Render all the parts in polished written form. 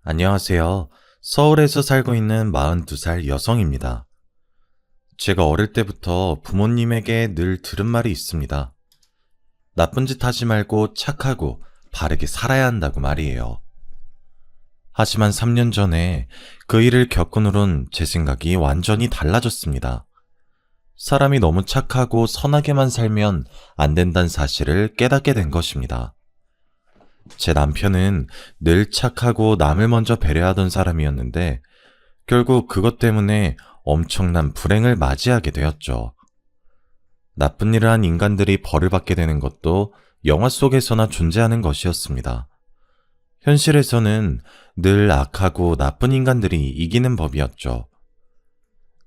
안녕하세요. 서울에서 살고 있는 42살 여성입니다. 제가 어릴 때부터 부모님에게 늘 들은 말이 있습니다. 나쁜 짓 하지 말고 착하고 바르게 살아야 한다고 말이에요. 하지만 3년 전에 그 일을 겪은 후론 제 생각이 완전히 달라졌습니다. 사람이 너무 착하고 선하게만 살면 안 된다는 사실을 깨닫게 된 것입니다. 제 남편은 늘 착하고 남을 먼저 배려하던 사람이었는데 결국 그것 때문에 엄청난 불행을 맞이하게 되었죠. 나쁜 일을 한 인간들이 벌을 받게 되는 것도 영화 속에서나 존재하는 것이었습니다. 현실에서는 늘 악하고 나쁜 인간들이 이기는 법이었죠.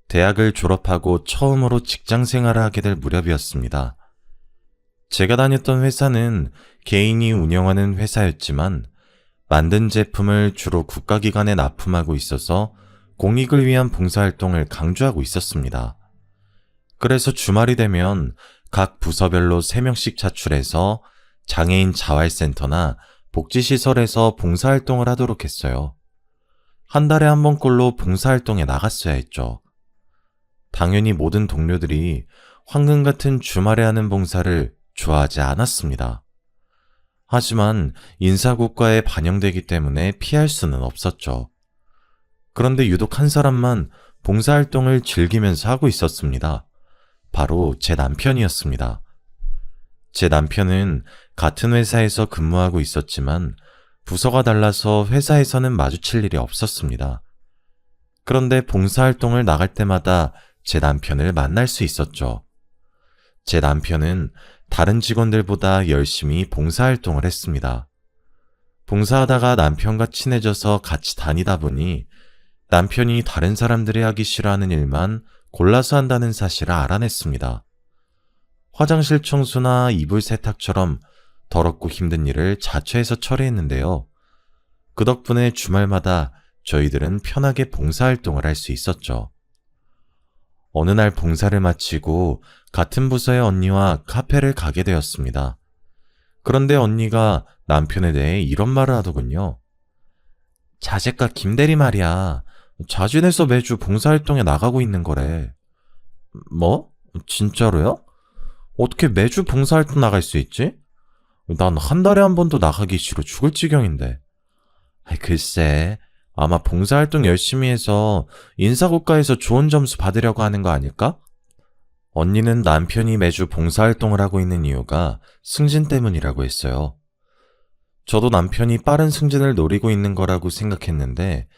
대학을 졸업하고 처음으로 직장 생활을 하게 될 무렵이었습니다. 제가 다녔던 회사는 개인이 운영하는 회사였지만 만든 제품을 주로 국가기관에 납품하고 있어서 공익을 위한 봉사활동을 강조하고 있었습니다. 그래서 주말이 되면 각 부서별로 3명씩 차출해서 장애인 자활센터나 복지시설에서 봉사활동을 하도록 했어요. 한 달에 한 번꼴로 봉사활동에 나갔어야 했죠. 당연히 모든 동료들이 황금 같은 주말에 하는 봉사를 좋아하지 않았습니다. 하지만 인사고과에 반영되기 때문에 피할 수는 없었죠. 그런데 유독 한 사람만 봉사활동을 즐기면서 하고 있었습니다. 바로 제 남편이었습니다. 제 남편은 같은 회사에서 근무하고 있었지만 부서가 달라서 회사에서는 마주칠 일이 없었습니다. 그런데 봉사활동을 나갈 때마다 제 남편을 만날 수 있었죠. 제 남편은 다른 직원들보다 열심히 봉사활동을 했습니다. 봉사하다가 남편과 친해져서 같이 다니다 보니 남편이 다른 사람들이 하기 싫어하는 일만 골라서 한다는 사실을 알아냈습니다. 화장실 청소나 이불 세탁처럼 더럽고 힘든 일을 자처해서 처리했는데요. 그 덕분에 주말마다 저희들은 편하게 봉사활동을 할 수 있었죠. 어느 날 봉사를 마치고 같은 부서의 언니와 카페를 가게 되었습니다. 그런데 언니가 남편에 대해 이런 말을 하더군요. 자재과 김대리 말이야. 자진해서 매주 봉사활동에 나가고 있는 거래. 뭐? 진짜로요? 어떻게 매주 봉사활동 나갈 수 있지? 난 한 달에 한 번도 나가기 싫어 죽을 지경인데. 글쎄, 아마 봉사활동 열심히 해서 인사고과에서 좋은 점수 받으려고 하는 거 아닐까? 언니는 남편이 매주 봉사활동을 하고 있는 이유가 승진 때문이라고 했어요. 저도 남편이 빠른 승진을 노리고 있는 거라고 생각했는데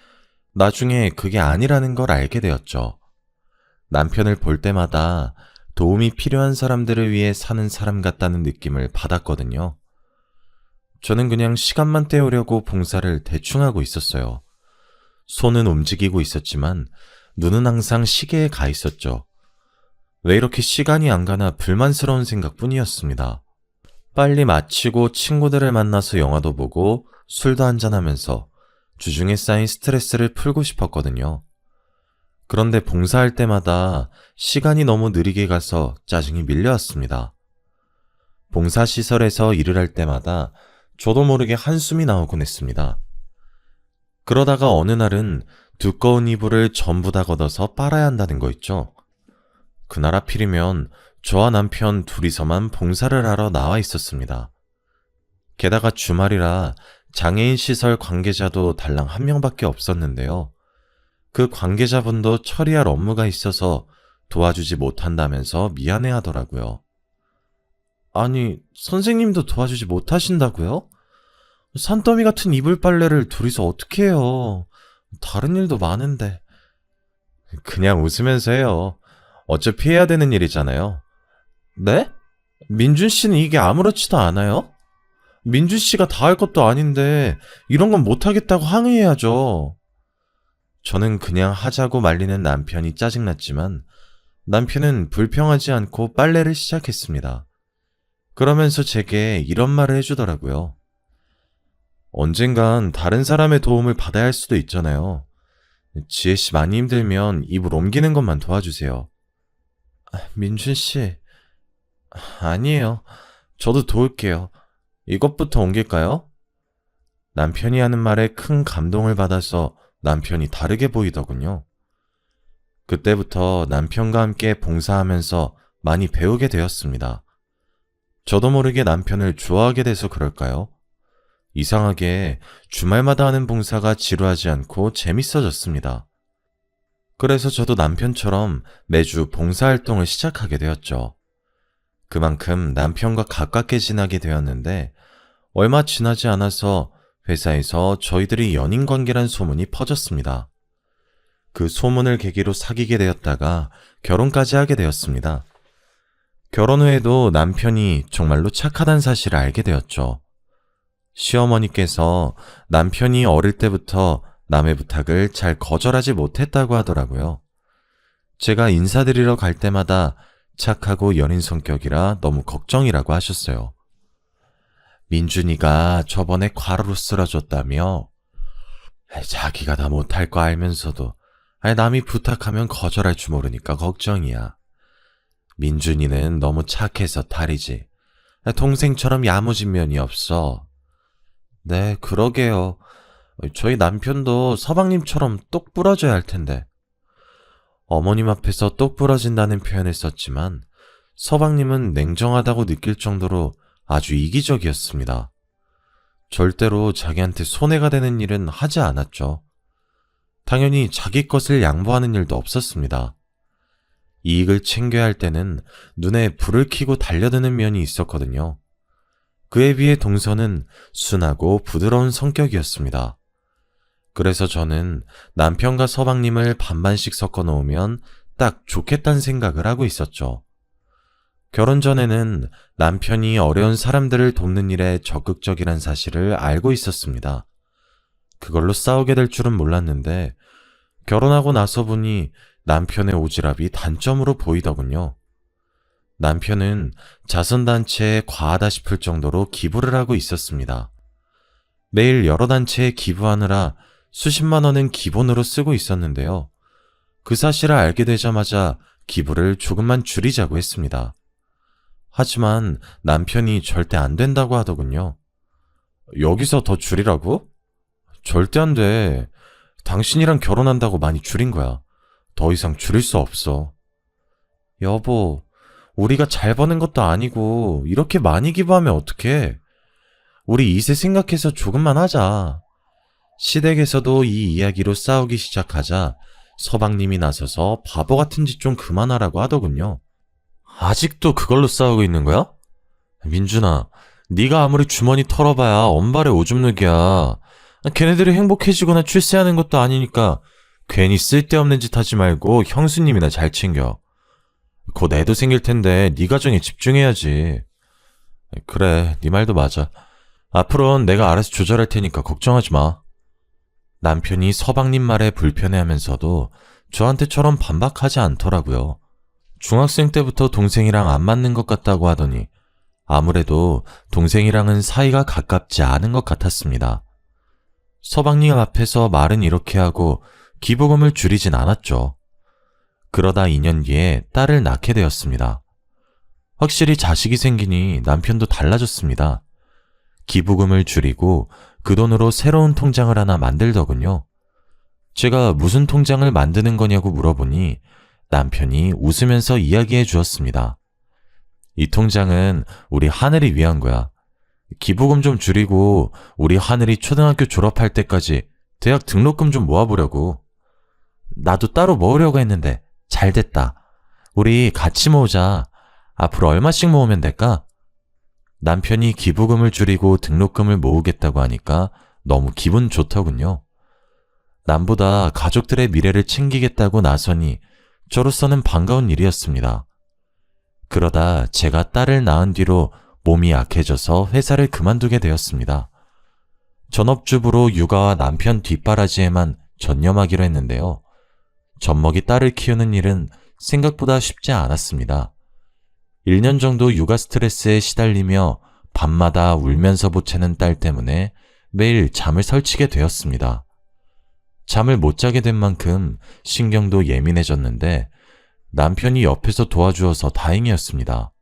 나중에 그게 아니라는 걸 알게 되었죠. 남편을 볼 때마다 도움이 필요한 사람들을 위해 사는 사람 같다는 느낌을 받았거든요. 저는 그냥 시간만 때우려고 봉사를 대충 하고 있었어요. 손은 움직이고 있었지만 눈은 항상 시계에 가 있었죠. 왜 이렇게 시간이 안 가나 불만스러운 생각뿐이었습니다. 빨리 마치고 친구들을 만나서 영화도 보고 술도 한잔하면서 주중에 쌓인 스트레스를 풀고 싶었거든요. 그런데 봉사할 때마다 시간이 너무 느리게 가서 짜증이 밀려왔습니다. 봉사시설에서 일을 할 때마다 저도 모르게 한숨이 나오곤 했습니다. 그러다가 어느 날은 두꺼운 이불을 전부 다 걷어서 빨아야 한다는 거 있죠. 그날 하필이면 저와 남편 둘이서만 봉사를 하러 나와 있었습니다. 게다가 주말이라 장애인 시설 관계자도 달랑 한 명밖에 없었는데요. 그 관계자분도 처리할 업무가 있어서 도와주지 못한다면서 미안해 하더라고요. 아니, 선생님도 도와주지 못하신다고요? 산더미 같은 이불 빨래를 둘이서 어떻게 해요? 다른 일도 많은데. 그냥 웃으면서 해요. 어차피 해야 되는 일이잖아요. 네? 민준 씨는 이게 아무렇지도 않아요? 민준 씨가 다 할 것도 아닌데 이런 건 못하겠다고 항의해야죠. 저는 그냥 하자고 말리는 남편이 짜증났지만 남편은 불평하지 않고 빨래를 시작했습니다. 그러면서 제게 이런 말을 해주더라고요. 언젠간 다른 사람의 도움을 받아야 할 수도 있잖아요. 지혜씨 많이 힘들면 이불 옮기는 것만 도와주세요. 민준씨, 아니에요. 저도 도울게요. 이것부터 옮길까요? 남편이 하는 말에 큰 감동을 받아서 남편이 다르게 보이더군요. 그때부터 남편과 함께 봉사하면서 많이 배우게 되었습니다. 저도 모르게 남편을 좋아하게 돼서 그럴까요? 이상하게 주말마다 하는 봉사가 지루하지 않고 재밌어졌습니다. 그래서 저도 남편처럼 매주 봉사활동을 시작하게 되었죠. 그만큼 남편과 가깝게 지나게 되었는데 얼마 지나지 않아서 회사에서 저희들이 연인 관계란 소문이 퍼졌습니다. 그 소문을 계기로 사귀게 되었다가 결혼까지 하게 되었습니다. 결혼 후에도 남편이 정말로 착하다는 사실을 알게 되었죠. 시어머니께서 남편이 어릴 때부터 남의 부탁을 잘 거절하지 못했다고 하더라고요. 제가 인사드리러 갈 때마다 착하고 여린 성격이라 너무 걱정이라고 하셨어요. 민준이가 저번에 과로로 쓰러졌다며? 자기가 다 못할 거 알면서도 남이 부탁하면 거절할 줄 모르니까 걱정이야. 민준이는 너무 착해서 탈이지. 동생처럼 야무진 면이 없어. 네, 그러게요. 저희 남편도 서방님처럼 똑 부러져야 할 텐데. 어머님 앞에서 똑 부러진다는 표현을 썼지만 서방님은 냉정하다고 느낄 정도로 아주 이기적이었습니다. 절대로 자기한테 손해가 되는 일은 하지 않았죠. 당연히 자기 것을 양보하는 일도 없었습니다. 이익을 챙겨야 할 때는 눈에 불을 켜고 달려드는 면이 있었거든요. 그에 비해 동서는 순하고 부드러운 성격이었습니다. 그래서 저는 남편과 서방님을 반반씩 섞어 놓으면 딱 좋겠다는 생각을 하고 있었죠. 결혼 전에는 남편이 어려운 사람들을 돕는 일에 적극적이란 사실을 알고 있었습니다. 그걸로 싸우게 될 줄은 몰랐는데 결혼하고 나서 보니 남편의 오지랖이 단점으로 보이더군요. 남편은 자선단체에 과하다 싶을 정도로 기부를 하고 있었습니다. 매일 여러 단체에 기부하느라 수십만 원은 기본으로 쓰고 있었는데요. 그 사실을 알게 되자마자 기부를 조금만 줄이자고 했습니다. 하지만 남편이 절대 안 된다고 하더군요. 여기서 더 줄이라고? 절대 안 돼. 당신이랑 결혼한다고 많이 줄인 거야. 더 이상 줄일 수 없어. 여보, 우리가 잘 버는 것도 아니고 이렇게 많이 기부하면 어떡해? 우리 이세 생각해서 조금만 하자. 시댁에서도 이 이야기로 싸우기 시작하자 서방님이 나서서 바보 같은 짓 좀 그만하라고 하더군요. 아직도 그걸로 싸우고 있는 거야? 민준아, 네가 아무리 주머니 털어봐야 엄발의 오줌 누기야. 걔네들이 행복해지거나 출세하는 것도 아니니까 괜히 쓸데없는 짓 하지 말고 형수님이나 잘 챙겨. 곧 애도 생길 텐데 네 가정에 집중해야지. 그래, 네 말도 맞아. 앞으로는 내가 알아서 조절할 테니까 걱정하지 마. 남편이 서방님 말에 불편해하면서도 저한테처럼 반박하지 않더라고요. 중학생 때부터 동생이랑 안 맞는 것 같다고 하더니 아무래도 동생이랑은 사이가 가깝지 않은 것 같았습니다. 서방님 앞에서 말은 이렇게 하고 기부금을 줄이진 않았죠. 그러다 2년 뒤에 딸을 낳게 되었습니다. 확실히 자식이 생기니 남편도 달라졌습니다. 기부금을 줄이고 그 돈으로 새로운 통장을 하나 만들더군요. 제가 무슨 통장을 만드는 거냐고 물어보니 남편이 웃으면서 이야기해 주었습니다. 이 통장은 우리 하늘이 위한 거야. 기부금 좀 줄이고 우리 하늘이 초등학교 졸업할 때까지 대학 등록금 좀 모아보려고. 나도 따로 모으려고 했는데 잘 됐다. 우리 같이 모으자. 앞으로 얼마씩 모으면 될까? 남편이 기부금을 줄이고 등록금을 모으겠다고 하니까 너무 기분 좋더군요. 남보다 가족들의 미래를 챙기겠다고 나서니 저로서는 반가운 일이었습니다. 그러다 제가 딸을 낳은 뒤로 몸이 약해져서 회사를 그만두게 되었습니다. 전업주부로 육아와 남편 뒷바라지에만 전념하기로 했는데요. 젖먹이 딸을 키우는 일은 생각보다 쉽지 않았습니다. 1년 정도 육아 스트레스에 시달리며 밤마다 울면서 보채는 딸 때문에 매일 잠을 설치게 되었습니다. 잠을 못 자게 된 만큼 신경도 예민해졌는데 남편이 옆에서 도와주어서 다행이었습니다.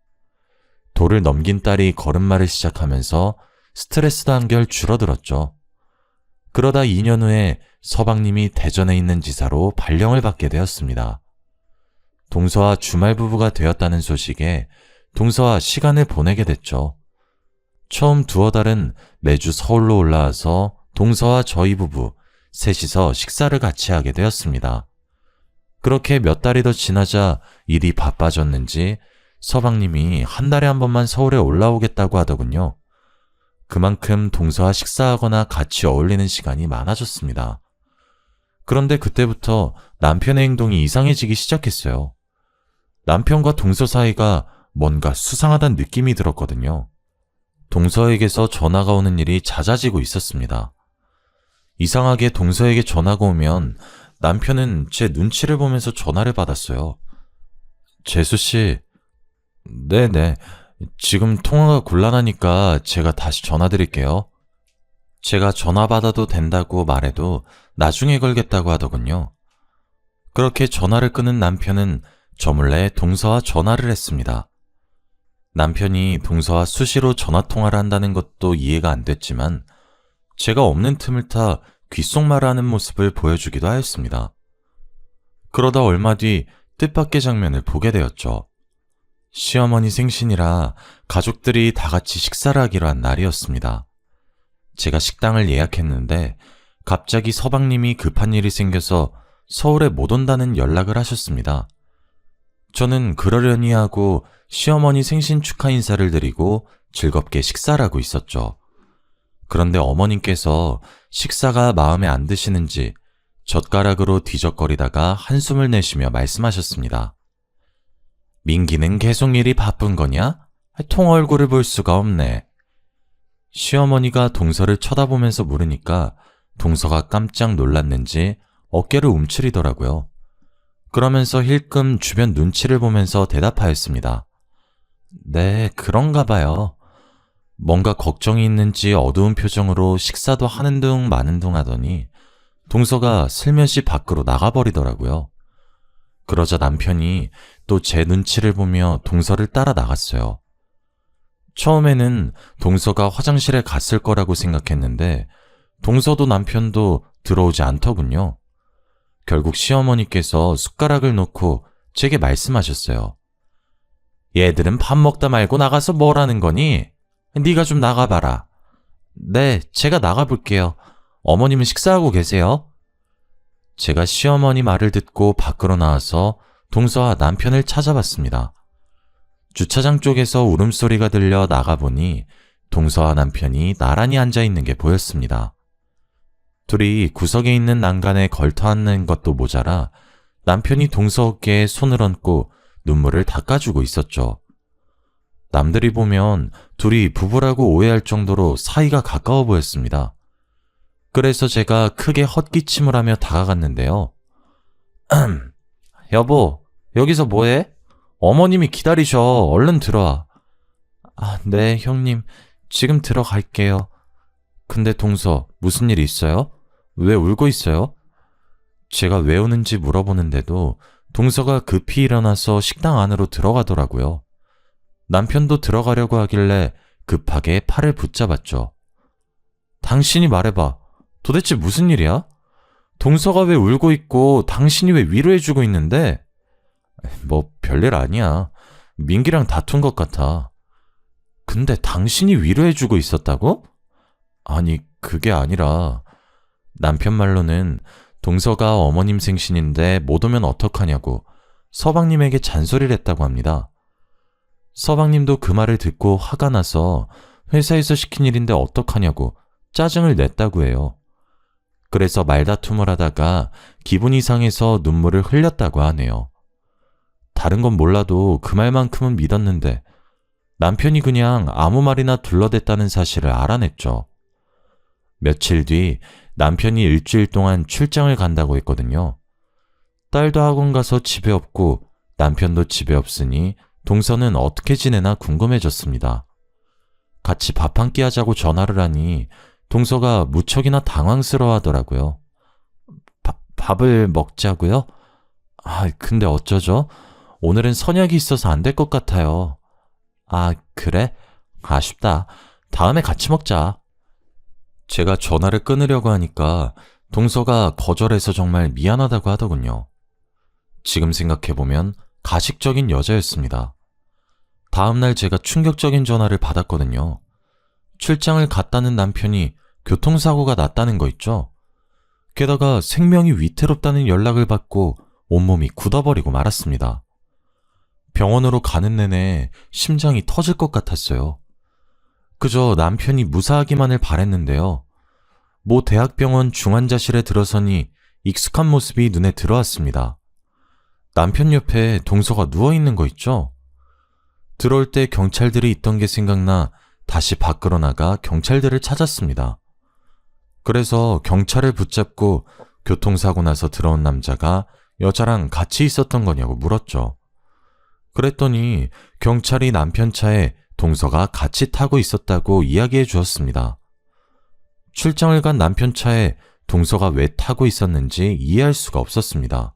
돌을 넘긴 딸이 걸음마를 시작하면서 스트레스도 한결 줄어들었죠. 그러다 2년 후에 서방님이 대전에 있는 지사로 발령을 받게 되었습니다. 동서와 주말 부부가 되었다는 소식에 동서와 시간을 보내게 됐죠. 처음 두어 달은 매주 서울로 올라와서 동서와 저희 부부 셋이서 식사를 같이 하게 되었습니다. 그렇게 몇 달이 더 지나자 일이 바빠졌는지 서방님이 한 달에 한 번만 서울에 올라오겠다고 하더군요. 그만큼 동서와 식사하거나 같이 어울리는 시간이 많아졌습니다. 그런데 그때부터 남편의 행동이 이상해지기 시작했어요. 남편과 동서 사이가 뭔가 수상하다는 느낌이 들었거든요. 동서에게서 전화가 오는 일이 잦아지고 있었습니다. 이상하게 동서에게 전화가 오면 남편은 제 눈치를 보면서 전화를 받았어요. 재수씨, 네네, 지금 통화가 곤란하니까 제가 다시 전화드릴게요. 제가 전화 받아도 된다고 말해도 나중에 걸겠다고 하더군요. 그렇게 전화를 끊은 남편은 저 몰래 동서와 전화를 했습니다. 남편이 동서와 수시로 전화통화를 한다는 것도 이해가 안 됐지만 제가 없는 틈을 타 귓속말을 하는 모습을 보여주기도 하였습니다. 그러다 얼마 뒤 뜻밖의 장면을 보게 되었죠. 시어머니 생신이라 가족들이 다 같이 식사를 하기로 한 날이었습니다. 제가 식당을 예약했는데 갑자기 서방님이 급한 일이 생겨서 서울에 못 온다는 연락을 하셨습니다. 저는 그러려니 하고 시어머니 생신 축하 인사를 드리고 즐겁게 식사를 하고 있었죠. 그런데 어머님께서 식사가 마음에 안 드시는지 젓가락으로 뒤적거리다가 한숨을 내쉬며 말씀하셨습니다. 민기는 계속 일이 바쁜 거냐? 통 얼굴을 볼 수가 없네. 시어머니가 동서를 쳐다보면서 물으니까 동서가 깜짝 놀랐는지 어깨를 움츠리더라고요. 그러면서 힐끔 주변 눈치를 보면서 대답하였습니다. 네, 그런가 봐요. 뭔가 걱정이 있는지 어두운 표정으로 식사도 하는 둥 마는 둥 하더니 동서가 슬며시 밖으로 나가버리더라고요. 그러자 남편이 또 제 눈치를 보며 동서를 따라 나갔어요. 처음에는 동서가 화장실에 갔을 거라고 생각했는데 동서도 남편도 들어오지 않더군요. 결국 시어머니께서 숟가락을 놓고 제게 말씀하셨어요. 얘들은 밥 먹다 말고 나가서 뭘 하는 거니? 네가 좀 나가봐라. 네, 제가 나가볼게요. 어머님은 식사하고 계세요? 제가 시어머니 말을 듣고 밖으로 나와서 동서와 남편을 찾아봤습니다. 주차장 쪽에서 울음소리가 들려 나가보니 동서와 남편이 나란히 앉아있는 게 보였습니다. 둘이 구석에 있는 난간에 걸터앉는 것도 모자라 남편이 동서 어깨에 손을 얹고 눈물을 닦아주고 있었죠. 남들이 보면 둘이 부부라고 오해할 정도로 사이가 가까워 보였습니다. 그래서 제가 크게 헛기침을 하며 다가갔는데요. 여보, 여기서 뭐해? 어머님이 기다리셔. 얼른 들어와. 아, 네, 형님. 지금 들어갈게요. 근데 동서, 무슨 일 있어요? 왜 울고 있어요? 제가 왜 우는지 물어보는데도 동서가 급히 일어나서 식당 안으로 들어가더라고요. 남편도 들어가려고 하길래 급하게 팔을 붙잡았죠. 당신이 말해봐. 도대체 무슨 일이야? 동서가 왜 울고 있고 당신이 왜 위로해주고 있는데? 뭐 별일 아니야. 민기랑 다툰 것 같아. 근데 당신이 위로해주고 있었다고? 아니, 그게 아니라 남편 말로는 동서가 어머님 생신인데 못 오면 어떡하냐고 서방님에게 잔소리를 했다고 합니다. 서방님도 그 말을 듣고 화가 나서 회사에서 시킨 일인데 어떡하냐고 짜증을 냈다고 해요. 그래서 말다툼을 하다가 기분이 상해서 눈물을 흘렸다고 하네요. 다른 건 몰라도 그 말만큼은 믿었는데 남편이 그냥 아무 말이나 둘러댔다는 사실을 알아냈죠. 며칠 뒤 남편이 일주일 동안 출장을 간다고 했거든요. 딸도 학원 가서 집에 없고 남편도 집에 없으니 동서는 어떻게 지내나 궁금해졌습니다. 같이 밥 한 끼 하자고 전화를 하니 동서가 무척이나 당황스러워 하더라고요. 밥을 먹자고요? 아, 근데 어쩌죠? 오늘은 선약이 있어서 안 될 것 같아요. 아, 그래? 아쉽다. 다음에 같이 먹자. 제가 전화를 끊으려고 하니까 동서가 거절해서 정말 미안하다고 하더군요. 지금 생각해보면 가식적인 여자였습니다. 다음날 제가 충격적인 전화를 받았거든요. 출장을 갔다는 남편이 교통사고가 났다는 거 있죠? 게다가 생명이 위태롭다는 연락을 받고 온몸이 굳어버리고 말았습니다. 병원으로 가는 내내 심장이 터질 것 같았어요. 그저 남편이 무사하기만을 바랬는데요. 모 대학병원 중환자실에 들어서니 익숙한 모습이 눈에 들어왔습니다. 남편 옆에 동서가 누워있는 거 있죠? 들어올 때 경찰들이 있던 게 생각나 다시 밖으로 나가 경찰들을 찾았습니다. 그래서 경찰을 붙잡고 교통사고 나서 들어온 남자가 여자랑 같이 있었던 거냐고 물었죠. 그랬더니 경찰이 남편 차에 동서가 같이 타고 있었다고 이야기해 주었습니다. 출장을 간 남편 차에 동서가 왜 타고 있었는지 이해할 수가 없었습니다.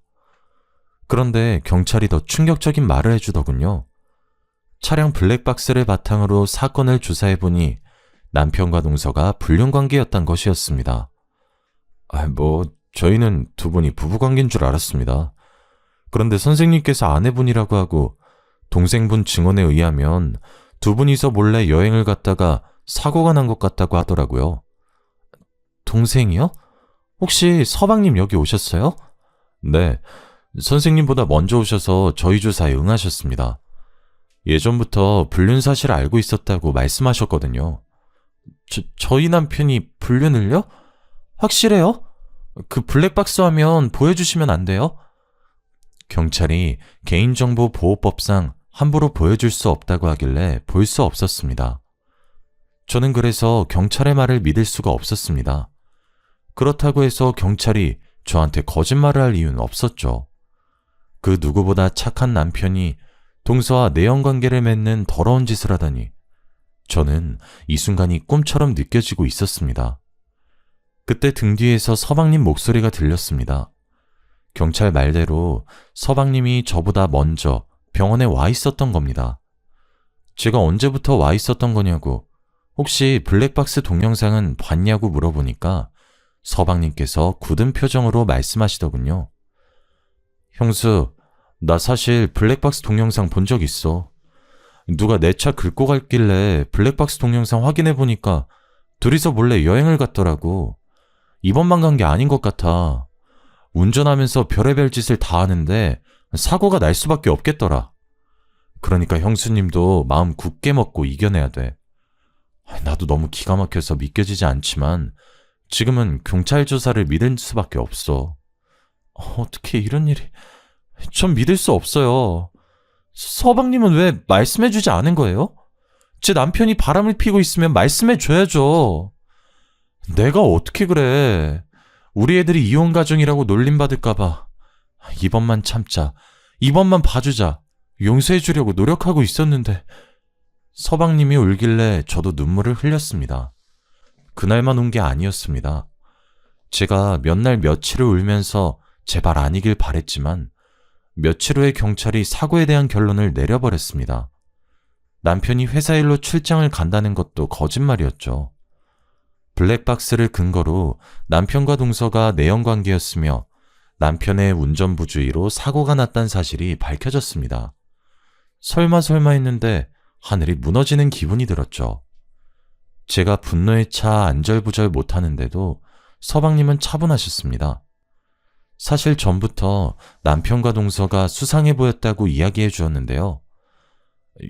그런데 경찰이 더 충격적인 말을 해주더군요. 차량 블랙박스를 바탕으로 사건을 조사해보니 남편과 동서가 불륜관계였단 것이었습니다. 저희는 두 분이 부부관계인 줄 알았습니다. 그런데 선생님께서 아내분이라고 하고 동생분 증언에 의하면 두 분이서 몰래 여행을 갔다가 사고가 난 것 같다고 하더라고요. 동생이요? 혹시 서방님 여기 오셨어요? 네, 선생님보다 먼저 오셔서 저희 조사에 응하셨습니다. 예전부터 불륜 사실을 알고 있었다고 말씀하셨거든요. 저희 남편이 불륜을요? 확실해요? 그 블랙박스 화면 보여주시면 안 돼요? 경찰이 개인정보보호법상 함부로 보여줄 수 없다고 하길래 볼 수 없었습니다. 저는 그래서 경찰의 말을 믿을 수가 없었습니다. 그렇다고 해서 경찰이 저한테 거짓말을 할 이유는 없었죠. 그 누구보다 착한 남편이 동서와 내연관계를 맺는 더러운 짓을 하다니 저는 이 순간이 꿈처럼 느껴지고 있었습니다. 그때 등 뒤에서 서방님 목소리가 들렸습니다. 경찰 말대로 서방님이 저보다 먼저 병원에 와 있었던 겁니다. 제가 언제부터 와 있었던 거냐고, 혹시 블랙박스 동영상은 봤냐고 물어보니까 서방님께서 굳은 표정으로 말씀하시더군요. 형수, 나 사실 블랙박스 동영상 본 적 있어. 누가 내 차 긁고 갔길래 블랙박스 동영상 확인해보니까 둘이서 몰래 여행을 갔더라고. 이번만 간 게 아닌 것 같아. 운전하면서 별의별 짓을 다 하는데 사고가 날 수밖에 없겠더라. 그러니까 형수님도 마음 굳게 먹고 이겨내야 돼. 나도 너무 기가 막혀서 믿겨지지 않지만 지금은 경찰 조사를 믿을 수밖에 없어. 어떻게 이런 일이... 전 믿을 수 없어요. 서방님은 왜 말씀해주지 않은 거예요? 제 남편이 바람을 피고 있으면 말씀해줘야죠. 내가 어떻게 그래. 우리 애들이 이혼 가정이라고 놀림받을까봐. 이번만 참자. 이번만 봐주자. 용서해주려고 노력하고 있었는데. 서방님이 울길래 저도 눈물을 흘렸습니다. 그날만 운 게 아니었습니다. 제가 몇 날 며칠을 울면서 제발 아니길 바랬지만 며칠 후에 경찰이 사고에 대한 결론을 내려버렸습니다. 남편이 회사 일로 출장을 간다는 것도 거짓말이었죠. 블랙박스를 근거로 남편과 동서가 내연관계였으며 남편의 운전부주의로 사고가 났다는 사실이 밝혀졌습니다. 설마 했는데 하늘이 무너지는 기분이 들었죠. 제가 분노에 차 안절부절 못하는데도 서방님은 차분하셨습니다. 사실 전부터 남편과 동서가 수상해 보였다고 이야기해 주었는데요.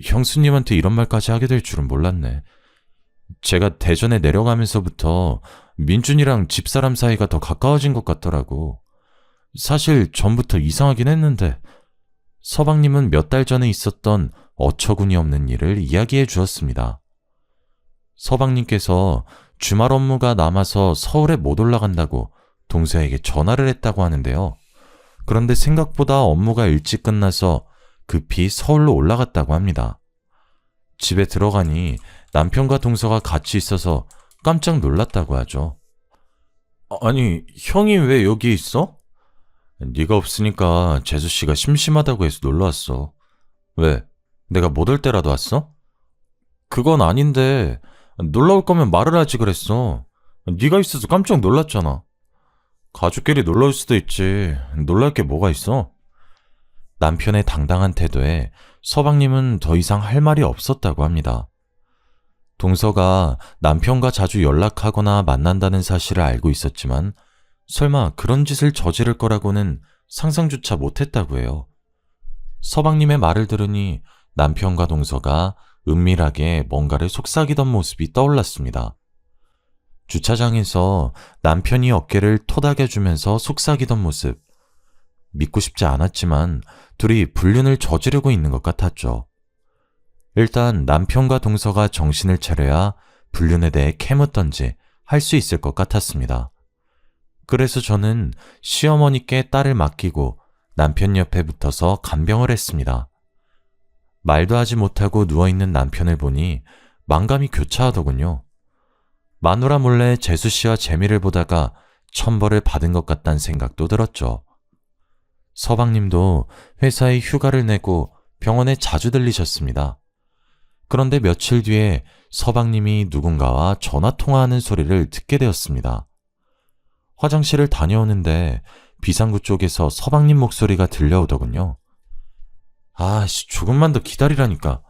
형수님한테 이런 말까지 하게 될 줄은 몰랐네. 제가 대전에 내려가면서부터 민준이랑 집사람 사이가 더 가까워진 것 같더라고. 사실 전부터 이상하긴 했는데 서방님은 몇 달 전에 있었던 어처구니 없는 일을 이야기해 주었습니다. 서방님께서 주말 업무가 남아서 서울에 못 올라간다고 동서에게 전화를 했다고 하는데요. 그런데 생각보다 업무가 일찍 끝나서 급히 서울로 올라갔다고 합니다. 집에 들어가니 남편과 동서가 같이 있어서 깜짝 놀랐다고 하죠. 아니, 형이 왜 여기 있어? 네가 없으니까 재수씨가 심심하다고 해서 놀러왔어. 왜? 내가 못 올 때라도 왔어? 그건 아닌데 놀러 올 거면 말을 하지 그랬어. 네가 있어서 깜짝 놀랐잖아. 가족끼리 놀러 올 수도 있지. 놀랄 게 뭐가 있어? 남편의 당당한 태도에 서방님은 더 이상 할 말이 없었다고 합니다. 동서가 남편과 자주 연락하거나 만난다는 사실을 알고 있었지만 설마 그런 짓을 저지를 거라고는 상상조차 못했다고 해요. 서방님의 말을 들으니 남편과 동서가 은밀하게 뭔가를 속삭이던 모습이 떠올랐습니다. 주차장에서 남편이 어깨를 토닥여주면서 속삭이던 모습. 믿고 싶지 않았지만 둘이 불륜을 저지르고 있는 것 같았죠. 일단 남편과 동서가 정신을 차려야 불륜에 대해 캐묻던지 할 수 있을 것 같았습니다. 그래서 저는 시어머니께 딸을 맡기고 남편 옆에 붙어서 간병을 했습니다. 말도 하지 못하고 누워있는 남편을 보니 만감이 교차하더군요. 마누라 몰래 재수씨와 재미를 보다가 천벌을 받은 것 같다는 생각도 들었죠. 서방님도 회사에 휴가를 내고 병원에 자주 들리셨습니다. 그런데 며칠 뒤에 서방님이 누군가와 전화통화하는 소리를 듣게 되었습니다. 화장실을 다녀오는데 비상구 쪽에서 서방님 목소리가 들려오더군요. 조금만 더 기다리라니까.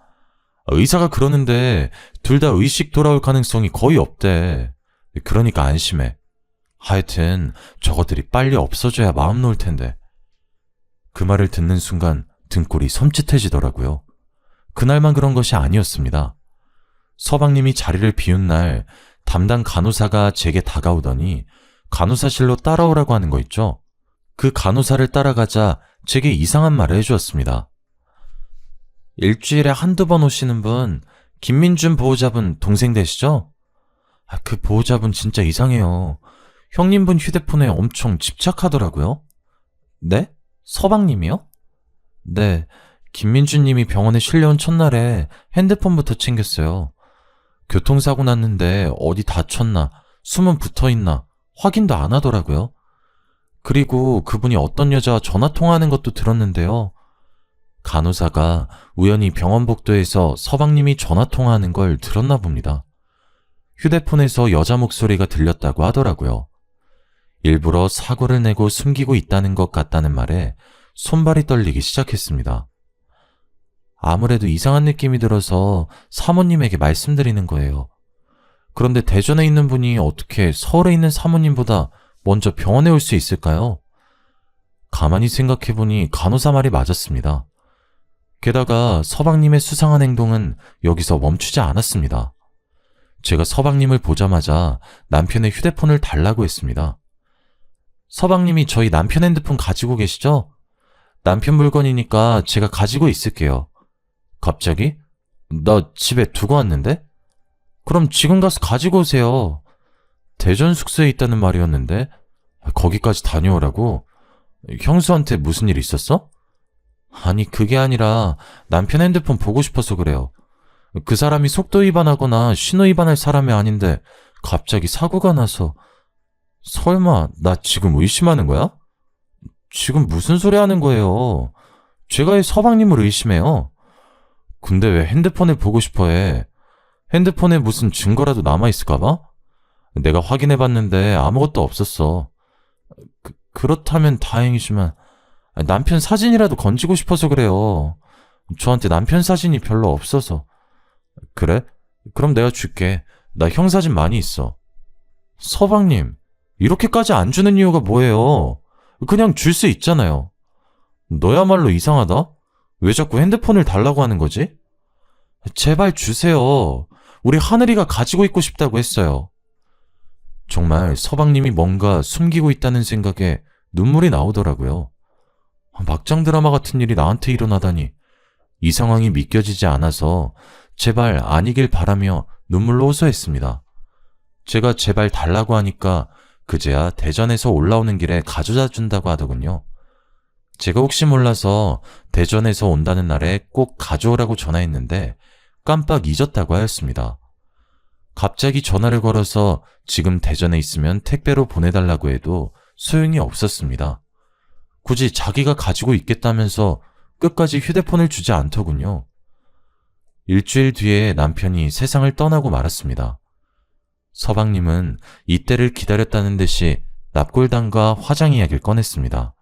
의사가 그러는데 둘 다 의식 돌아올 가능성이 거의 없대. 그러니까 안심해. 하여튼 저것들이 빨리 없어져야 마음 놓을 텐데. 그 말을 듣는 순간 등골이 섬찟해지더라고요. 그날만 그런 것이 아니었습니다. 서방님이 자리를 비운 날 담당 간호사가 제게 다가오더니 간호사실로 따라오라고 하는 거 있죠? 그 간호사를 따라가자 제게 이상한 말을 해주었습니다. 일주일에 한두 번 오시는 분, 김민준 보호자분 동생 되시죠? 그 보호자분 진짜 이상해요. 형님분 휴대폰에 엄청 집착하더라고요. 네? 서방님이요? 네, 김민준님이 병원에 실려온 첫날에 핸드폰부터 챙겼어요. 교통사고 났는데 어디 다쳤나, 숨은 붙어있나 확인도 안 하더라고요. 그리고 그분이 어떤 여자와 전화통화하는 것도 들었는데요. 간호사가 우연히 병원 복도에서 서방님이 전화통화하는 걸 들었나 봅니다. 휴대폰에서 여자 목소리가 들렸다고 하더라고요. 일부러 사고를 내고 숨기고 있다는 것 같다는 말에 손발이 떨리기 시작했습니다. 아무래도 이상한 느낌이 들어서 사모님에게 말씀드리는 거예요. 그런데 대전에 있는 분이 어떻게 서울에 있는 사모님보다 먼저 병원에 올 수 있을까요? 가만히 생각해보니 간호사 말이 맞았습니다. 게다가 서방님의 수상한 행동은 여기서 멈추지 않았습니다. 제가 서방님을 보자마자 남편의 휴대폰을 달라고 했습니다. 서방님이 저희 남편 핸드폰 가지고 계시죠? 남편 물건이니까 제가 가지고 있을게요. 갑자기? 나 집에 두고 왔는데? 그럼 지금 가서 가지고 오세요. 대전 숙소에 있다는 말이었는데 거기까지 다녀오라고? 형수한테 무슨 일 있었어? 아니 그게 아니라 남편 핸드폰 보고 싶어서 그래요. 그 사람이 속도 위반하거나 신호 위반할 사람이 아닌데 갑자기 사고가 나서. 설마 나 지금 의심하는 거야? 지금 무슨 소리 하는 거예요? 제가 왜 서방님을 의심해요? 근데 왜 핸드폰을 보고 싶어 해? 핸드폰에 무슨 증거라도 남아있을까봐? 내가 확인해봤는데 아무것도 없었어. 그렇다면 다행이지만 남편 사진이라도 건지고 싶어서 그래요. 저한테 남편 사진이 별로 없어서. 그래? 그럼 내가 줄게. 나 형 사진 많이 있어. 서방님, 이렇게까지 안 주는 이유가 뭐예요? 그냥 줄 수 있잖아요. 너야말로 이상하다? 왜 자꾸 핸드폰을 달라고 하는 거지? 제발 주세요. 우리 하늘이가 가지고 있고 싶다고 했어요. 정말 서방님이 뭔가 숨기고 있다는 생각에 눈물이 나오더라고요. 막장 드라마 같은 일이 나한테 일어나다니. 이 상황이 믿겨지지 않아서 제발 아니길 바라며 눈물로 호소했습니다. 제가 제발 달라고 하니까 그제야 대전에서 올라오는 길에 가져다 준다고 하더군요. 제가 혹시 몰라서 대전에서 온다는 날에 꼭 가져오라고 전화했는데 깜빡 잊었다고 하였습니다. 갑자기 전화를 걸어서 지금 대전에 있으면 택배로 보내달라고 해도 소용이 없었습니다. 굳이 자기가 가지고 있겠다면서 끝까지 휴대폰을 주지 않더군요. 일주일 뒤에 남편이 세상을 떠나고 말았습니다. 서방님은 이때를 기다렸다는 듯이 납골당과 화장 이야기를 꺼냈습니다.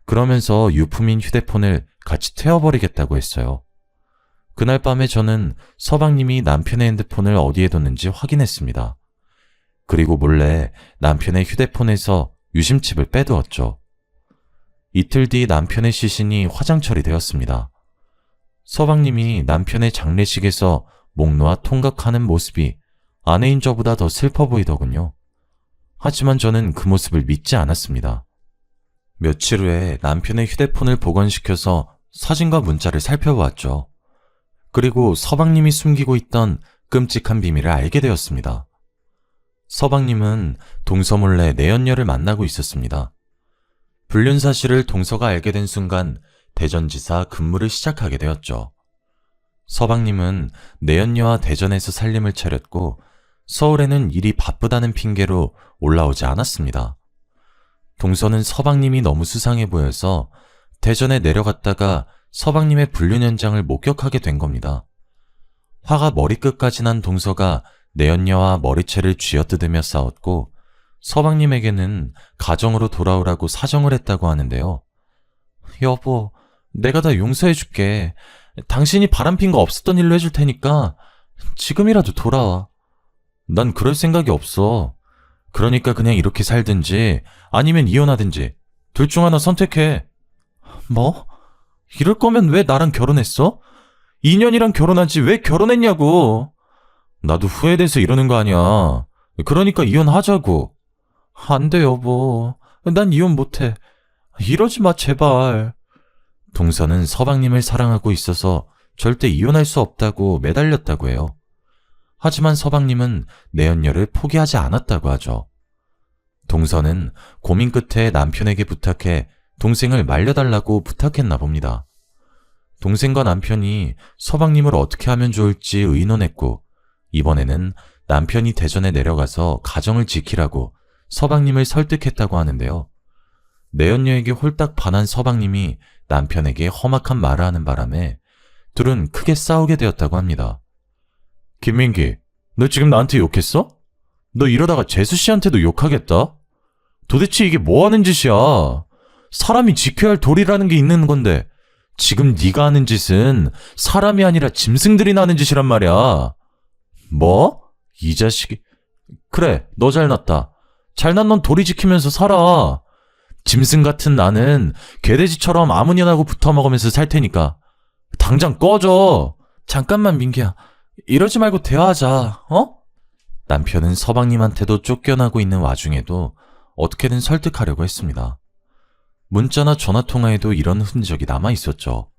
그러면서 유품인 휴대폰을 같이 태워버리겠다고 했어요. 그날 밤에 저는 서방님이 남편의 핸드폰을 어디에 뒀는지 확인했습니다. 그리고 몰래 남편의 휴대폰에서 유심칩을 빼두었죠. 이틀 뒤 남편의 시신이 화장 처리되었습니다. 서방님이 남편의 장례식에서 목 놓아 통각하는 모습이 아내인 저보다 더 슬퍼 보이더군요. 하지만 저는 그 모습을 믿지 않았습니다. 며칠 후에 남편의 휴대폰을 복원시켜서 사진과 문자를 살펴보았죠. 그리고 서방님이 숨기고 있던 끔찍한 비밀을 알게 되었습니다. 서방님은 동서 몰래 내연녀를 만나고 있었습니다. 불륜 사실을 동서가 알게 된 순간 대전지사 근무를 시작하게 되었죠. 서방님은 내연녀와 대전에서 살림을 차렸고 서울에는 일이 바쁘다는 핑계로 올라오지 않았습니다. 동서는 서방님이 너무 수상해 보여서 대전에 내려갔다가 서방님의 불륜 현장을 목격하게 된 겁니다. 화가 머리끝까지 난 동서가 내연녀와 머리채를 쥐어뜯으며 싸웠고 서방님에게는 가정으로 돌아오라고 사정을 했다고 하는데요. 여보, 내가 다 용서해줄게. 당신이 바람핀 거 없었던 일로 해줄 테니까 지금이라도 돌아와. 난 그럴 생각이 없어. 그러니까 그냥 이렇게 살든지 아니면 이혼하든지 둘 중 하나 선택해. 뭐? 이럴 거면 왜 나랑 결혼했어? 2년이랑 결혼하지 왜 결혼했냐고. 나도 후회돼서 이러는 거 아니야. 그러니까 이혼하자고. 안 돼, 여보. 난 이혼 못해. 이러지 마, 제발. 동서는 서방님을 사랑하고 있어서 절대 이혼할 수 없다고 매달렸다고 해요. 하지만 서방님은 내연녀를 포기하지 않았다고 하죠. 동서는 고민 끝에 남편에게 부탁해 동생을 말려달라고 부탁했나 봅니다. 동생과 남편이 서방님을 어떻게 하면 좋을지 의논했고 이번에는 남편이 대전에 내려가서 가정을 지키라고 서방님을 설득했다고 하는데요. 내연녀에게 홀딱 반한 서방님이 남편에게 험악한 말을 하는 바람에 둘은 크게 싸우게 되었다고 합니다. 김민기, 너 지금 나한테 욕했어? 너 이러다가 재수 씨한테도 욕하겠다? 도대체 이게 뭐 하는 짓이야? 사람이 지켜야 할 도리라는 게 있는 건데 지금 네가 하는 짓은 사람이 아니라 짐승들이 하는 짓이란 말이야. 뭐? 이 자식이... 그래, 너 잘났다. 잘난 넌 도리 지키면서 살아. 짐승 같은 나는 개돼지처럼 아무년하고 붙어먹으면서 살 테니까 당장 꺼져. 잠깐만 민기야. 이러지 말고 대화하자. 어? 남편은 서방님한테도 쫓겨나고 있는 와중에도 어떻게든 설득하려고 했습니다. 문자나 전화통화에도 이런 흔적이 남아있었죠.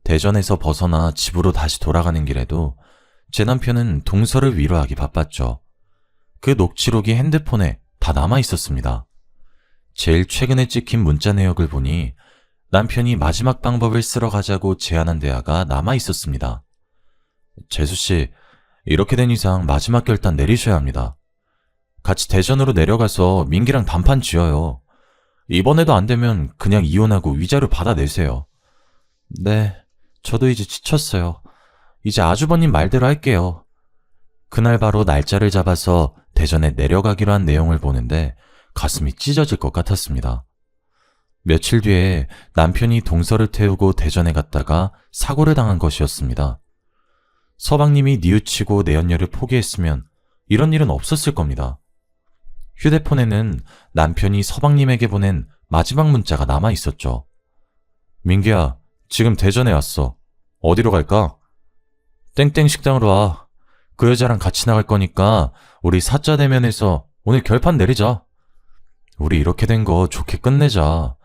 대전에서 벗어나 집으로 다시 돌아가는 길에도 제 남편은 동서를 위로하기 바빴죠. 그 녹취록이 핸드폰에 다 남아있었습니다. 제일 최근에 찍힌 문자 내역을 보니 남편이 마지막 방법을 쓰러 가자고 제안한 대화가 남아있었습니다. 재수씨, 이렇게 된 이상 마지막 결단 내리셔야 합니다. 같이 대전으로 내려가서 민기랑 단판 지어요. 이번에도 안 되면 그냥 이혼하고 위자료 받아내세요. 네, 저도 이제 지쳤어요. 이제 아주버님 말대로 할게요. 그날 바로 날짜를 잡아서 대전에 내려가기로 한 내용을 보는데 가슴이 찢어질 것 같았습니다. 며칠 뒤에 남편이 동서를 태우고 대전에 갔다가 사고를 당한 것이었습니다. 서방님이 뉘우치고 내연녀를 포기했으면 이런 일은 없었을 겁니다. 휴대폰에는 남편이 서방님에게 보낸 마지막 문자가 남아 있었죠. 민기야, 지금 대전에 왔어. 어디로 갈까? 땡땡 식당으로 와. 그 여자랑 같이 나갈 거니까 우리 사자 대면에서 오늘 결판 내리자. 우리 이렇게 된 거 좋게 끝내자.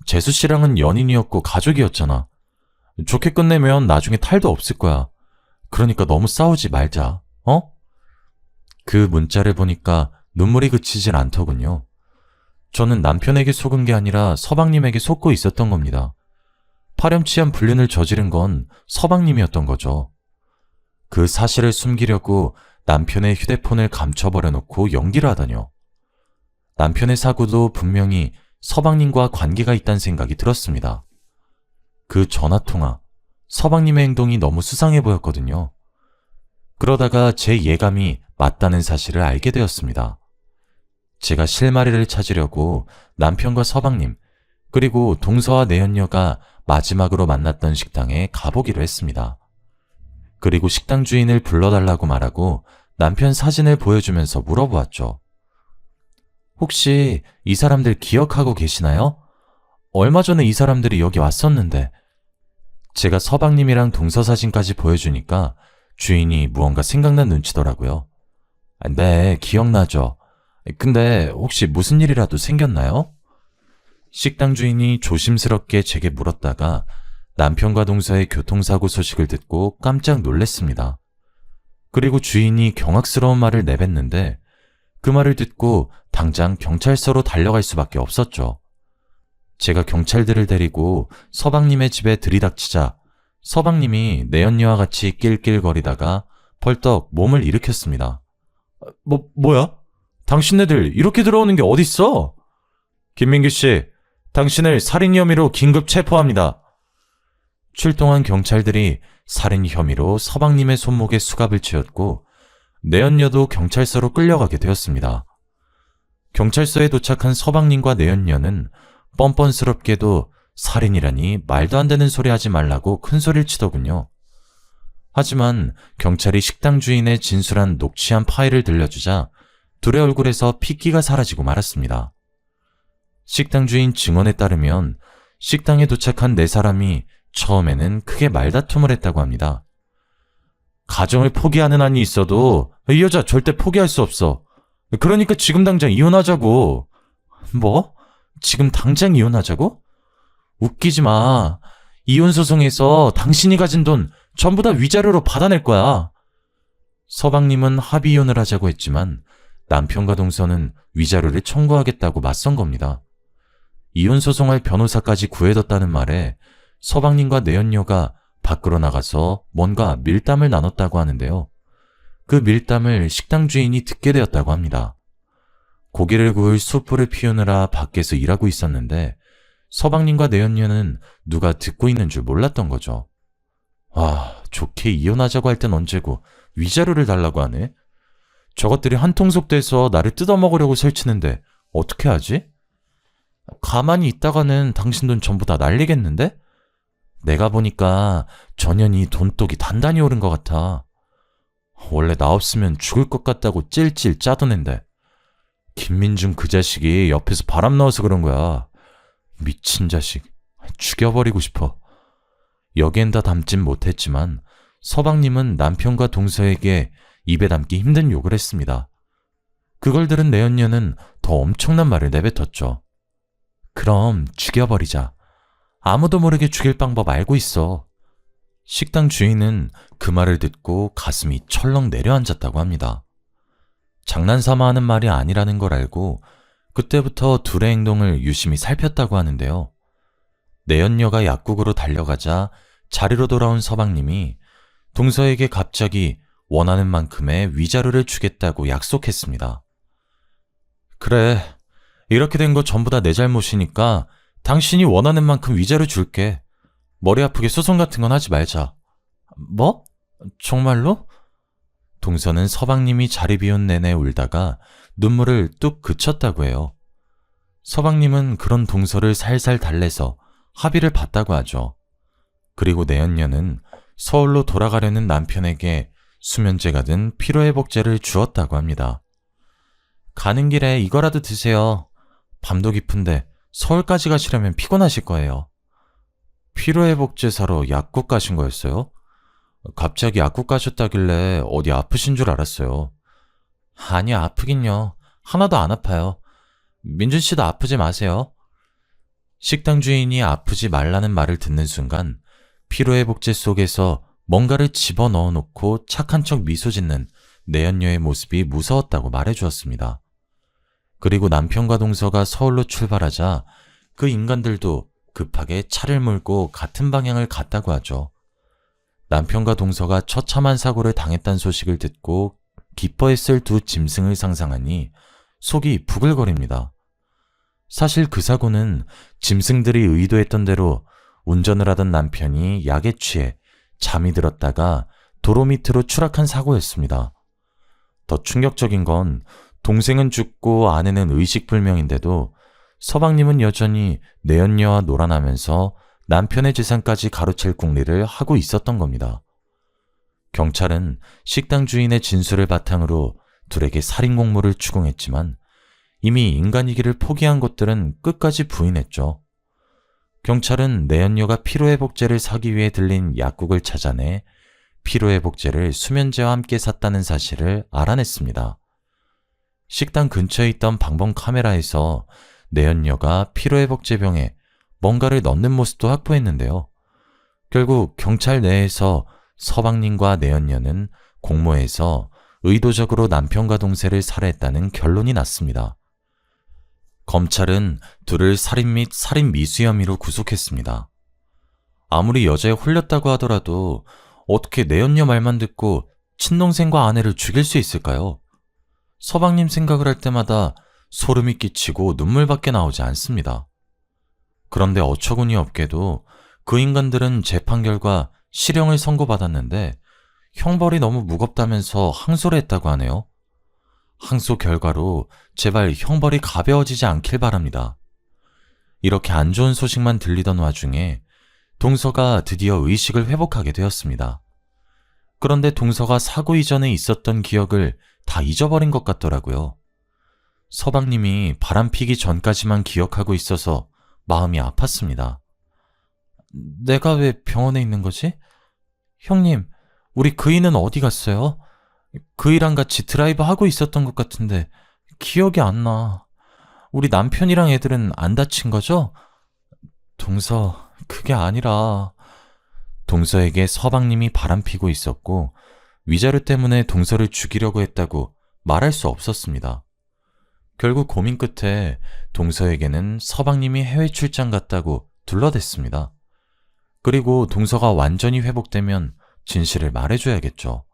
재수 씨랑은 연인이었고 가족이었잖아. 좋게 끝내면 나중에 탈도 없을 거야. 그러니까 너무 싸우지 말자. 어? 그 문자를 보니까 눈물이 그치질 않더군요. 저는 남편에게 속은 게 아니라 서방님에게 속고 있었던 겁니다. 파렴치한 불륜을 저지른 건 서방님이었던 거죠. 그 사실을 숨기려고 남편의 휴대폰을 감춰버려 놓고 연기를 하다뇨. 남편의 사고도 분명히 서방님과 관계가 있다는 생각이 들었습니다. 그 전화통화, 서방님의 행동이 너무 수상해 보였거든요. 그러다가 제 예감이 맞다는 사실을 알게 되었습니다. 제가 실마리를 찾으려고 남편과 서방님, 그리고 동서와 내연녀가 마지막으로 만났던 식당에 가보기로 했습니다. 그리고 식당 주인을 불러달라고 말하고 남편 사진을 보여주면서 물어보았죠. 혹시 이 사람들 기억하고 계시나요? 얼마 전에 이 사람들이 여기 왔었는데. 제가 서방님이랑 동서 사진까지 보여주니까 주인이 무언가 생각난 눈치더라고요. 네, 기억나죠. 근데 혹시 무슨 일이라도 생겼나요? 식당 주인이 조심스럽게 제게 물었다가 남편과 동서의 교통사고 소식을 듣고 깜짝 놀랐습니다. 그리고 주인이 경악스러운 말을 내뱉는데 그 말을 듣고 당장 경찰서로 달려갈 수밖에 없었죠. 제가 경찰들을 데리고 서방님의 집에 들이닥치자 서방님이 내연녀와 같이 낄낄거리다가 벌떡 몸을 일으켰습니다. 뭐야? 당신네들 이렇게 들어오는 게 어딨어? 김민규 씨, 당신을 살인 혐의로 긴급 체포합니다. 출동한 경찰들이 살인 혐의로 서방님의 손목에 수갑을 채웠고 내연녀도 경찰서로 끌려가게 되었습니다. 경찰서에 도착한 서방님과 내연녀는 뻔뻔스럽게도 살인이라니 말도 안 되는 소리 하지 말라고 큰 소리를 치더군요. 하지만 경찰이 식당 주인의 진술한 녹취한 파일을 들려주자 둘의 얼굴에서 핏기가 사라지고 말았습니다. 식당 주인 증언에 따르면 식당에 도착한 네 사람이 처음에는 크게 말다툼을 했다고 합니다. 가정을 포기하는 한이 있어도 이 여자 절대 포기할 수 없어. 그러니까 지금 당장 이혼하자고. 뭐? 지금 당장 이혼하자고? 웃기지 마. 이혼 소송에서 당신이 가진 돈 전부 다 위자료로 받아낼 거야. 서방님은 합의 이혼을 하자고 했지만 남편과 동서는 위자료를 청구하겠다고 맞선 겁니다. 이혼 소송할 변호사까지 구해뒀다는 말에 서방님과 내연녀가 밖으로 나가서 뭔가 밀담을 나눴다고 하는데요. 그 밀담을 식당 주인이 듣게 되었다고 합니다. 고기를 구울 숯불을 피우느라 밖에서 일하고 있었는데 서방님과 내연녀는 누가 듣고 있는 줄 몰랐던 거죠. 아, 좋게 이혼하자고 할 땐 언제고 위자료를 달라고 하네. 저것들이 한통속 돼서 나를 뜯어먹으려고 설치는데 어떻게 하지? 가만히 있다가는 당신 돈 전부 다 날리겠는데? 내가 보니까 전현이 돈독이 단단히 오른 것 같아. 원래 나 없으면 죽을 것 같다고 찔찔 짜던 앤데 김민중 그 자식이 옆에서 바람 넣어서 그런 거야. 미친 자식. 죽여버리고 싶어. 여기엔 다 담진 못했지만 서방님은 남편과 동서에게 입에 담기 힘든 욕을 했습니다. 그걸 들은 내연녀는 더 엄청난 말을 내뱉었죠. 그럼 죽여버리자. 아무도 모르게 죽일 방법 알고 있어. 식당 주인은 그 말을 듣고 가슴이 철렁 내려앉았다고 합니다. 장난삼아 하는 말이 아니라는 걸 알고 그때부터 둘의 행동을 유심히 살폈다고 하는데요. 내연녀가 약국으로 달려가자 자리로 돌아온 서방님이 동서에게 갑자기 원하는 만큼의 위자료를 주겠다고 약속했습니다. 그래, 이렇게 된 거 전부 다 내 잘못이니까 당신이 원하는 만큼 위자료 줄게. 머리 아프게 소송 같은 건 하지 말자. 뭐? 정말로? 동서는 서방님이 자리 비운 내내 울다가 눈물을 뚝 그쳤다고 해요. 서방님은 그런 동서를 살살 달래서 합의를 봤다고 하죠. 그리고 내연녀는 서울로 돌아가려는 남편에게 수면제가 든 피로회복제를 주었다고 합니다. 가는 길에 이거라도 드세요. 밤도 깊은데 서울까지 가시려면 피곤하실 거예요. 피로회복제 사러 약국 가신 거였어요? 갑자기 약국 가셨다길래 어디 아프신 줄 알았어요. 아니요, 아프긴요. 하나도 안 아파요. 민준 씨도 아프지 마세요. 식당 주인이 아프지 말라는 말을 듣는 순간 피로회복제 속에서 뭔가를 집어넣어 놓고 착한 척 미소 짓는 내연녀의 모습이 무서웠다고 말해주었습니다. 그리고 남편과 동서가 서울로 출발하자 그 인간들도 급하게 차를 몰고 같은 방향을 갔다고 하죠. 남편과 동서가 처참한 사고를 당했다는 소식을 듣고 기뻐했을 두 짐승을 상상하니 속이 부글거립니다. 사실 그 사고는 짐승들이 의도했던 대로 운전을 하던 남편이 약에 취해 잠이 들었다가 도로 밑으로 추락한 사고였습니다. 더 충격적인 건 동생은 죽고 아내는 의식불명인데도 서방님은 여전히 내연녀와 놀아나면서 남편의 재산까지 가로챌 궁리를 하고 있었던 겁니다. 경찰은 식당 주인의 진술을 바탕으로 둘에게 살인 공모를 추궁했지만 이미 인간이기를 포기한 것들은 끝까지 부인했죠. 경찰은 내연녀가 피로회복제를 사기 위해 들린 약국을 찾아내 피로회복제를 수면제와 함께 샀다는 사실을 알아냈습니다. 식당 근처에 있던 방범 카메라에서 내연녀가 피로회복제 병에 뭔가를 넣는 모습도 확보했는데요. 결국 경찰 내에서 서방님과 내연녀는 공모에서 의도적으로 남편과 동생을 살해했다는 결론이 났습니다. 검찰은 둘을 살인 및 살인 미수 혐의로 구속했습니다. 아무리 여자에 홀렸다고 하더라도 어떻게 내연녀 말만 듣고 친동생과 아내를 죽일 수 있을까요? 서방님 생각을 할 때마다 소름이 끼치고 눈물밖에 나오지 않습니다. 그런데 어처구니 없게도 그 인간들은 재판 결과 실형을 선고받았는데 형벌이 너무 무겁다면서 항소를 했다고 하네요. 항소 결과로 제발 형벌이 가벼워지지 않길 바랍니다. 이렇게 안 좋은 소식만 들리던 와중에 동서가 드디어 의식을 회복하게 되었습니다. 그런데 동서가 사고 이전에 있었던 기억을 다 잊어버린 것 같더라고요. 서방님이 바람피기 전까지만 기억하고 있어서 마음이 아팠습니다. 내가 왜 병원에 있는 거지? 형님, 우리 그이는 어디 갔어요? 그이랑 같이 드라이브 하고 있었던 것 같은데 기억이 안 나. 우리 남편이랑 애들은 안 다친 거죠? 동서, 그게 아니라 동서에게 서방님이 바람피고 있었고 위자료 때문에 동서를 죽이려고 했다고 말할 수 없었습니다. 결국 고민 끝에 동서에게는 서방님이 해외 출장 갔다고 둘러댔습니다. 그리고 동서가 완전히 회복되면 진실을 말해줘야겠죠.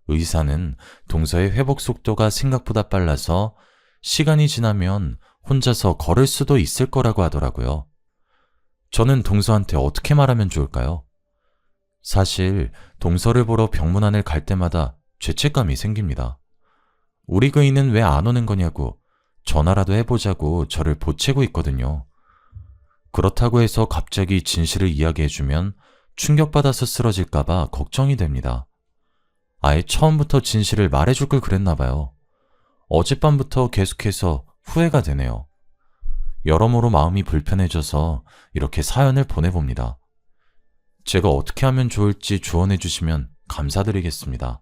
의사는 동서의 회복 속도가 생각보다 빨라서 시간이 지나면 혼자서 걸을 수도 있을 거라고 하더라고요. 저는 동서한테 어떻게 말하면 좋을까요? 사실 동서를 보러 병문안을 갈 때마다 죄책감이 생깁니다. 우리 그이는 왜 안 오는 거냐고 전화라도 해보자고 저를 보채고 있거든요. 그렇다고 해서 갑자기 진실을 이야기해주면 충격받아서 쓰러질까봐 걱정이 됩니다. 아예 처음부터 진실을 말해줄 걸 그랬나 봐요. 어젯밤부터 계속해서 후회가 되네요. 여러모로 마음이 불편해져서 이렇게 사연을 보내봅니다. 제가 어떻게 하면 좋을지 조언해 주시면 감사드리겠습니다.